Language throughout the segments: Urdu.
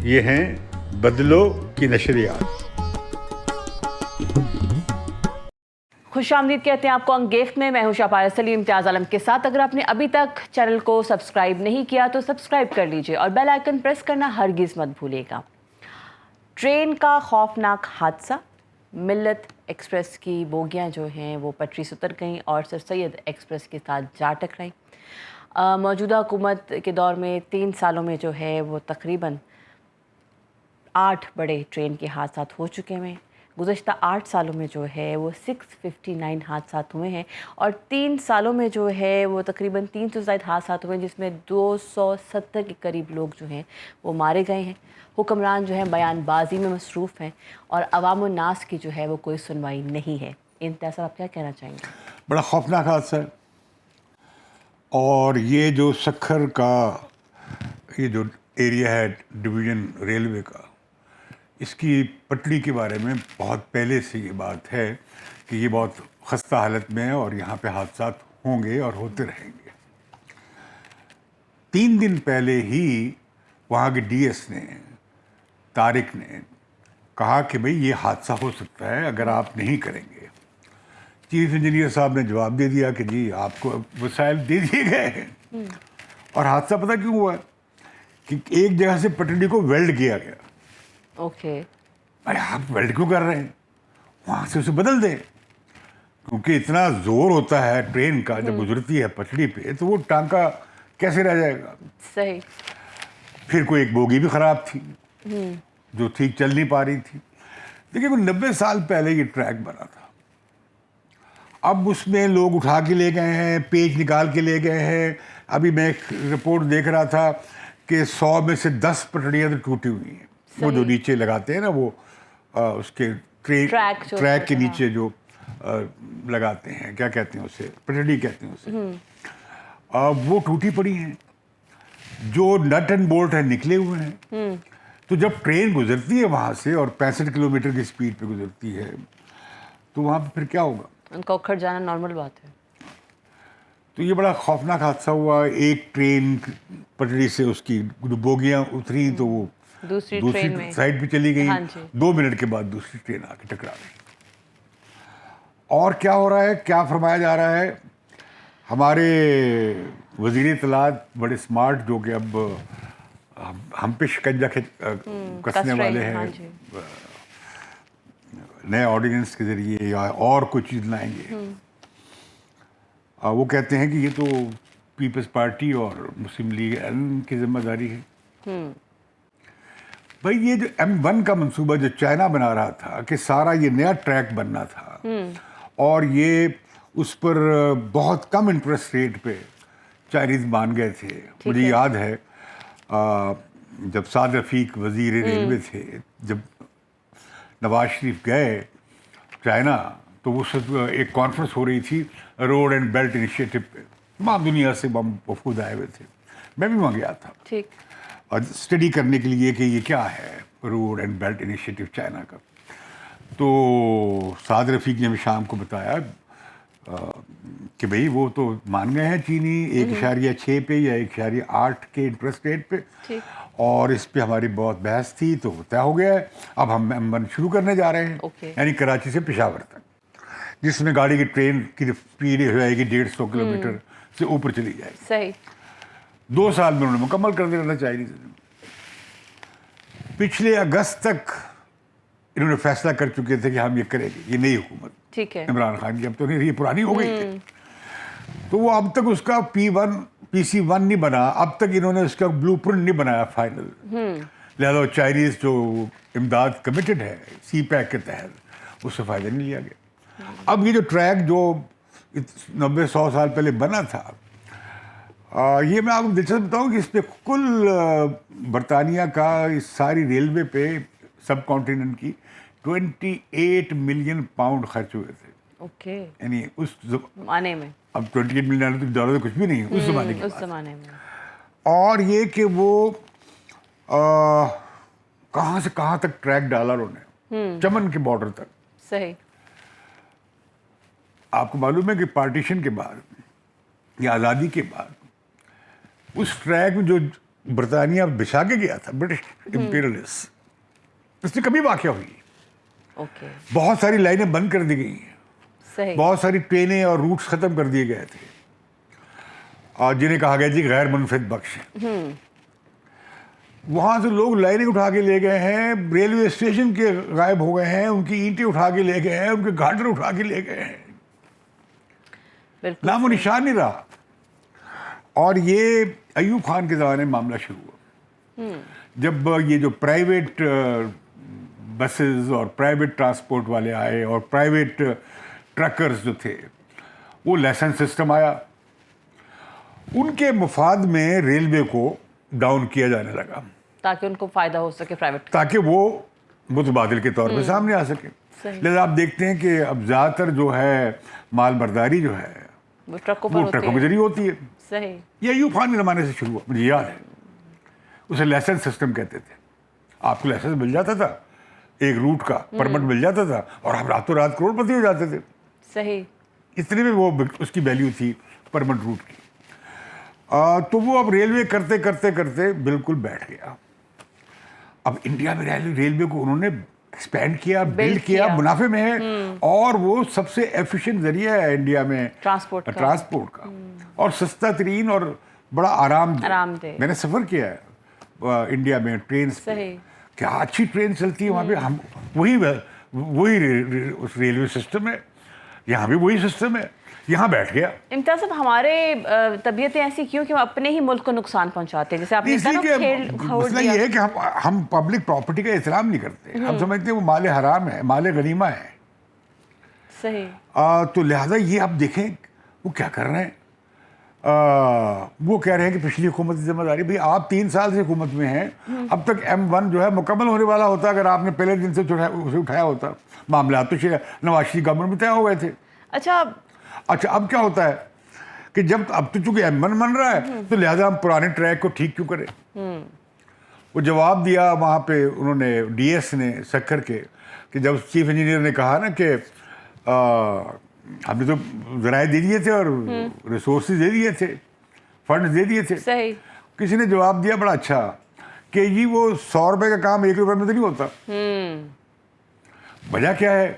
یہ ہیں بدلو کی نشریات. خوش آمدید کہتے ہیں آپ کو انگیخت میں. میں ہوں شاپار سلیم امتیاز عالم کے ساتھ. اگر آپ نے ابھی تک چینل کو سبسکرائب نہیں کیا تو سبسکرائب کر لیجئے اور بیل آئیکن پریس کرنا ہرگز مت بھولیے گا. ٹرین کا خوفناک حادثہ. ملت ایکسپریس کی بوگیاں جو ہیں وہ پٹری سے اتر گئیں اور سر سید ایکسپریس کے ساتھ جا ٹکرائیں. موجودہ حکومت کے دور میں 3 سالوں میں جو ہے وہ تقریباً 8 بڑے ٹرین کے حادثات ہو چکے ہیں. گزشتہ 8 سالوں میں جو ہے وہ 659 حادثات ہوئے ہیں اور 3 سالوں میں جو ہے وہ تقریباً 300 سے زائد حادثات ہوئے ہیں، جس میں 270 کے قریب لوگ جو ہیں وہ مارے گئے ہیں. حکمران جو ہیں بیان بازی میں مصروف ہیں اور عوام الناس کی جو ہے وہ کوئی سنوائی نہیں ہے. امتیاز صاحب آپ کیا کہنا چاہیں گے؟ بڑا خوفناک حادثہ ہے. اور یہ جو سکھر کا یہ جو ایریا ہے ڈویژن ریلوے کا، اس کی پٹڑی کے بارے میں بہت پہلے سے یہ بات ہے کہ یہ بہت خستہ حالت میں ہے اور یہاں پہ حادثات ہوں گے اور ہوتے رہیں گے. 3 دن پہلے ہی وہاں کے ڈی ایس نے، طارق نے کہا کہ بھئی یہ حادثہ ہو سکتا ہے اگر آپ نہیں کریں گے. چیف انجینئر صاحب نے جواب دے دیا کہ جی آپ کو وسائل دے دیے گئے ہیں. اور حادثہ پتہ کیوں ہوا ہے؟ کہ ایک جگہ سے پٹڑی کو ویلڈ کیا گیا. اوکے. ارے آپ ویلڈ کیوں کر رہے ہیں؟ وہاں سے اسے بدل دیں. کیونکہ اتنا زور ہوتا ہے ٹرین کا جب گزرتی ہے پٹڑی پہ تو وہ ٹانکا کیسے رہ جائے گا. صحیح. پھر کوئی ایک بوگی بھی خراب تھی جو ٹھیک چل نہیں پا رہی تھی. دیکھیے 90 سال پہلے یہ ٹریک بنا تھا. اب اس میں لوگ اٹھا کے لے گئے ہیں، پیچ نکال کے لے گئے ہیں. ابھی میں ایک رپورٹ دیکھ رہا تھا کہ 100 میں سے 10 پٹڑیاں تو ٹوٹی ہوئی ہیں. وہ جو نیچے لگاتے ہیں نا وہ اس کے ٹریک کے نیچے جو لگاتے ہیں، کیا کہتے ہیں اسے، پٹڑی کہتے ہیں اسے، وہ ٹوٹی پڑی ہیں. جو نٹ اینڈ بولٹ ہیں نکلے ہوئے ہیں. تو جب ٹرین گزرتی ہے وہاں سے اور 65 کلومیٹر کی سپیڈ پہ گزرتی ہے تو وہاں پہ پھر کیا ہوگا؟ ان کا اکھڑ جانا نارمل بات ہے. تو یہ بڑا خوفناک حادثہ ہوا. ایک ٹرین پٹڑی سے اس کی بوگیاں اتری تو وہ دوسری سائڈ پہ چلی گئی. 2 منٹ کے بعد دوسری ٹرین آ کے ٹکرا گئی. اور کیا ہو رہا ہے، کیا فرمایا جا رہا ہے؟ ہمارے وزیر اطلاعات بڑے سمارٹ، جو کہ اب ہم پہ شکنجہ کسنے والے ہیں، نئے آرڈیننس کے ذریعے یا اور کوئی چیز لائیں گے. وہ کہتے ہیں کہ یہ تو پیپلز پارٹی اور مسلم لیگ کی ذمہ داری ہے. بھائی یہ جو M1 کا منصوبہ جو چائنا بنا رہا تھا کہ سارا یہ نیا ٹریک بننا تھا اور یہ اس پر بہت کم انٹرسٹ ریٹ پہ چائنیز مان گئے تھے. مجھے یاد ہے جب سعد رفیق وزیر ریلوے تھے، جب نواز شریف گئے چائنا تو اس وقت ایک کانفرنس ہو رہی تھی روڈ اینڈ بیلٹ انیشیٹو پہ. تمام دنیا سے وفود آئے ہوئے تھے. میں بھی وہاں گیا تھا اور اسٹڈی کرنے کے لیے کہ یہ کیا ہے road and belt initiative China کا. تو سعد رفیق نے ہمیں شام کو بتایا کہ بھئی وہ تو مان گئے ہیں چینی 1.6 پہ یا 1.8 کے انٹرسٹ ریٹ پہ، اور اس پہ ہماری بہت بحث تھی تو طے ہو گیا ہے. اب ہم M1 شروع کرنے جا رہے ہیں، یعنی کراچی سے پشاور تک، جس میں گاڑی کی ٹرین کی اسپیڈ ہو جائے گی 150 کلومیٹر سے اوپر چلی جائے گی. صحیح. 2 سال میں انہوں نے مکمل کر دینا چاہیے. پچھلے اگست تک انہوں نے فیصلہ کر چکے تھے کہ ہم یہ کریں گے. یہ نئی حکومت ٹھیک ہے، عمران خان کی، اب تو نہیں، یہ پرانی ہو گئی تھی. تو وہ اب تک اس کا PC1 نہیں بنا. اب تک انہوں نے اس کا بلو پرنٹ نہیں بنایا فائنل. لہٰذا چائنیز جو امداد کمیٹڈ ہے سی پیک کے تحت، اس سے فائدہ نہیں لیا گیا. اب یہ جو ٹریک جو 90-100 سال پہلے بنا تھا، یہ میں آپ کو دلچسپ بتاؤں کہ اس پہ کل برطانیہ کا اس ساری ریلوے پہ سب کانٹیننٹ کی 28 ملین پاؤنڈ خرچ ہوئے تھے. اوکے. یعنی اس زمانے میں، اب 28 ملین ڈالر کچھ بھی نہیں ہے اس زمانے کی اس بات. زمانے میں. اور یہ کہ وہ کہاں سے کہاں تک ٹریک ڈالا انہوں نے، چمن کے بارڈر تک. صحیح. آپ کو معلوم ہے کہ پارٹیشن کے بعد یا آزادی کے بعد اس ٹریک میں جو برطانیہ بچھا کے گیا تھا برٹش امپیریلسٹ، اس میں کمی واقع ہوئی. اوکے. بہت ساری لائنیں بند کر دی گئی ہیں، صحیح. بہت ساری ٹرینیں اور روٹس ختم کر دیے گئے تھے، اور جنہیں کہا گیا جی غیر منفرد بخش. وہاں سے لوگ لائنیں اٹھا کے لے گئے ہیں، ریلوے اسٹیشن کے غائب ہو گئے ہیں، ان کی اینٹیں اٹھا کے لے گئے ہیں، ان کے گارڈر اٹھا کے لے گئے ہیں، بالکل نام و نشان نہیں رہا. اور یہ ایوب خان کے زمانے میں معاملہ شروع ہوا، جب یہ جو پرائیویٹ بسز اور پرائیویٹ ٹرانسپورٹ والے آئے اور پرائیویٹ ٹرکرز جو تھے، وہ لائسنس سسٹم آیا، ان کے مفاد میں ریلوے کو ڈاؤن کیا جانے لگا تاکہ ان کو فائدہ ہو سکے پرائیویٹ. تاکہ وہ متبادل کے طور پہ سامنے آ سکے. لہذا آپ دیکھتے ہیں کہ اب زیادہ تر جو ہے مال برداری جو ہے وہ ٹرکوں کے ذریعے ہوتی ہے. صحیح. یہ ایوب خان کے زمانے سے شروع ہوا، مجھے یاد ہے. اسے لائسنس سسٹم کہتے تھے. آپ کو لائسنس مل جاتا تھا، ایک روٹ کا پرمٹ مل جاتا تھا، اور آپ راتوں رات کروڑ پتی ہو جاتے تھے. صحیح. اتنے میں وہ اس کی ویلیو تھی پرمٹ روٹ کی. تو وہ اب ریلوے کرتے کرتے کرتے بالکل بیٹھ گیا. اب انڈیا میں ریلوے کو انہوں نے ایکسپینڈ کیا، بلڈ کیا، منافع میں ہے، اور وہ سب سے ایفیشینٹ ذریعہ ہے انڈیا میں ٹرانسپورٹ کا، اور سستا ترین اور بڑا آرام دہ. میں نے سفر کیا ہے انڈیا میں ٹرین سے، کیا اچھی ٹرین چلتی ہے وہاں پہ. ہم وہی ریلوے سسٹم ہے، یہاں بھی وہی سسٹم ہے. یہاں بیٹھ گیا. امتیاز صاحب، ہمارے طبیعتیں ایسی کیوں کہ ہم اپنے ہی ملک کو نقصان پہنچاتے ہیں؟ جیسے آپ نے مسئلہ یہ ہے کہ ہم پبلک پراپرٹی کا احترام نہیں کرتے. ہم سمجھتے ہیں وہ مال حرام ہے، مال غنیمہ ہے. صحیح. تو لہٰذا یہ آپ دیکھیں وہ کیا کر رہے ہیں. وہ کہہ رہے ہیں کہ پچھلی حکومت کی ذمہ داری. بھائی آپ 3 سال سے حکومت میں ہیں، اب تک M1 جو ہے مکمل ہونے والا ہوتا اگر آپ نے پہلے دن سے اسے اٹھایا ہوتا. معاملات تو نواز شریف گورنمنٹ میں طے ہو گئے تھے. اچھا اب کیا ہوتا ہے کہ جب اب تو چونکہ M1 بن رہا ہے تو لہٰذا ہم پرانے ٹریک کو ٹھیک کیوں کریں. وہ جواب دیا وہاں پہ انہوں نے DS نے سکھر کے، کہ جب چیف انجینئر نے کہا نا کہ ہم نے تو ذرائع دے دیے تھے اور ریسورسز دے دیے تھے، فنڈز دے دیے تھے. کسی نے جواب دیا بڑا اچھا کہ جی وہ 100 روپے کا کام 1 روپے میں تو نہیں ہوتا. وجہ کیا ہے؟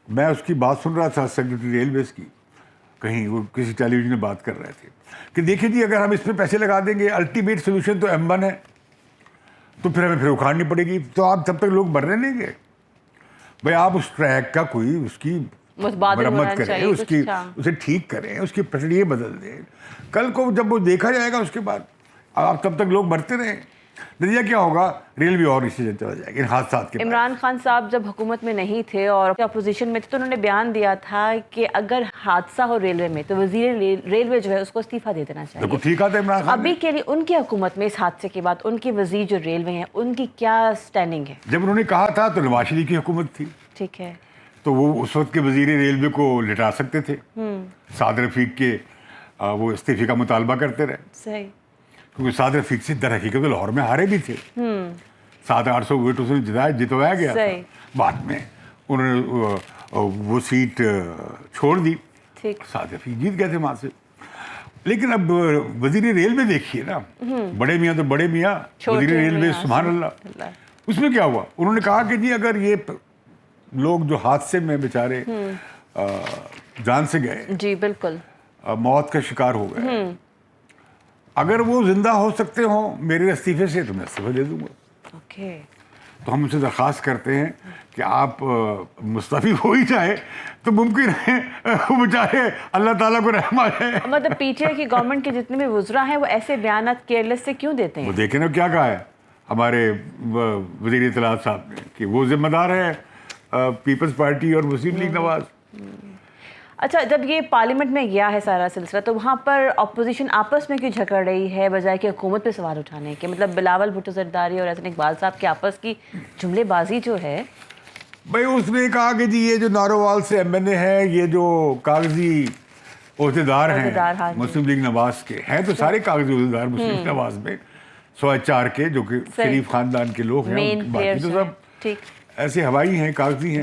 میں اس کی بات سن رہا تھا سیکرٹری ریلویز کی، کہیں وہ کسی ٹیلی ویژن میں بات کر رہے تھے کہ دیکھیں جی اگر ہم اس پہ پیسے لگا دیں گے، الٹیمیٹ سولوشن تو M1 ہے، تو پھر ہمیں اکھاڑنی پڑے گی. تو آپ تب تک لوگ مرنے نہیں گے. بھائی آپ اس ٹریک کا کوئی اس کی مرمت کریں، اسے ٹھیک کریں، اس کی پٹڑیاں بدل دیں. کل کو جب وہ دیکھا جائے گا اس کے بعد آپ تب تک لوگ مرتے رہیں، نتیجہ کیا ہوگا؟ ریلوے اور اسی سے چلا جائے گا ان حادثات کے بعد. عمران خان صاحب جب حکومت میں نہیں تھے اور اپوزیشن میں تھے تو انہوں نے بیان دیا تھا کہ اگر حادثہ ہو ریلوے میں تو وزیر ریلوے جو ہے اس کو استعفیٰ دے دینا چاہیے. بالکل ٹھیک آتا ہے عمران خان. ابھی کے لیے ان کی حکومت میں اس حادثے کے بعد ان کے وزیر جو ریلوے ہیں ان کی کیا سٹینڈنگ ہے؟ جب انہوں نے کہا تھا تو نواز شریف کی حکومت تھی. ٹھیک ہے. تو وہ اس وقت کے وزیر ریلوے کو لٹا سکتے تھے. سعد رفیق کے وہ استعفے کا مطالبہ کرتے رہے. صحیح. کیونکہ سعد رفیق سے در حقیقت لاہور میں ہارے بھی تھے. 700-800 ووٹوں سے جتوایا گیا تھا. بعد میں انہوں نے وہ سیٹ چھوڑ دی. سعد رفیق جیت گئے تھے وہاں سے. لیکن اب وزیر ریلوے دیکھیے نا، بڑے میاں تو بڑے میاں، وزیر ریلوے سبحان اللہ. اس میں کیا ہوا؟ انہوں نے کہا کہ جی اگر یہ لوگ جو حادثے میں بیچارے جان سے گئے، جی بالکل موت کا شکار ہو گئے، اگر وہ زندہ ہو سکتے ہوں میرے استعفے سے تو میں استعفیٰ دے دوں گا. تو ہم ان سے درخواست کرتے ہیں کہ آپ مستعفی ہو ہی جائے تو ممکن ہے وہ بیچارے اللہ تعالیٰ کو رحم آ جائے. مطلب پی ٹی آئی کی گورنمنٹ کے جتنے بھی وزراء ہیں وہ ایسے بیانات کیئرلیس سے کیوں دیتے ہیں؟ وہ دیکھیں نا کیا کہا ہے ہمارے وزیر اطلاعات صاحب نے کہ وہ ذمہ دار ہے پیپلز پارٹی اور مسلم لیگ نواز. اچھا، جب یہ پارلیمنٹ میں گیا ہے سارا سلسلہ تو وہاں پر اپوزیشن آپس میں کیوں جھگڑ رہی ہے بجائے کہ حکومت پہ سوال اٹھانے کے؟ مطلب بلاول بھٹو زرداری اور حسن اقبال صاحب کے آپس کی جملے بازی جو ہے. بھائی اس نے کہا کہ جی یہ جو نارووال سے MNA ہے، یہ جو کاغذی عہدیدار ہیں مسلم لیگ نواز کے ہیں، تو سارے کاغذی عہدیدار مسلم لیگ نواز میں سوائے 4 کے جو کہ شریف خاندان کے لوگ ہیں، باقی تو سب ایسے ہوائی ہیں، کاغذی ہیں.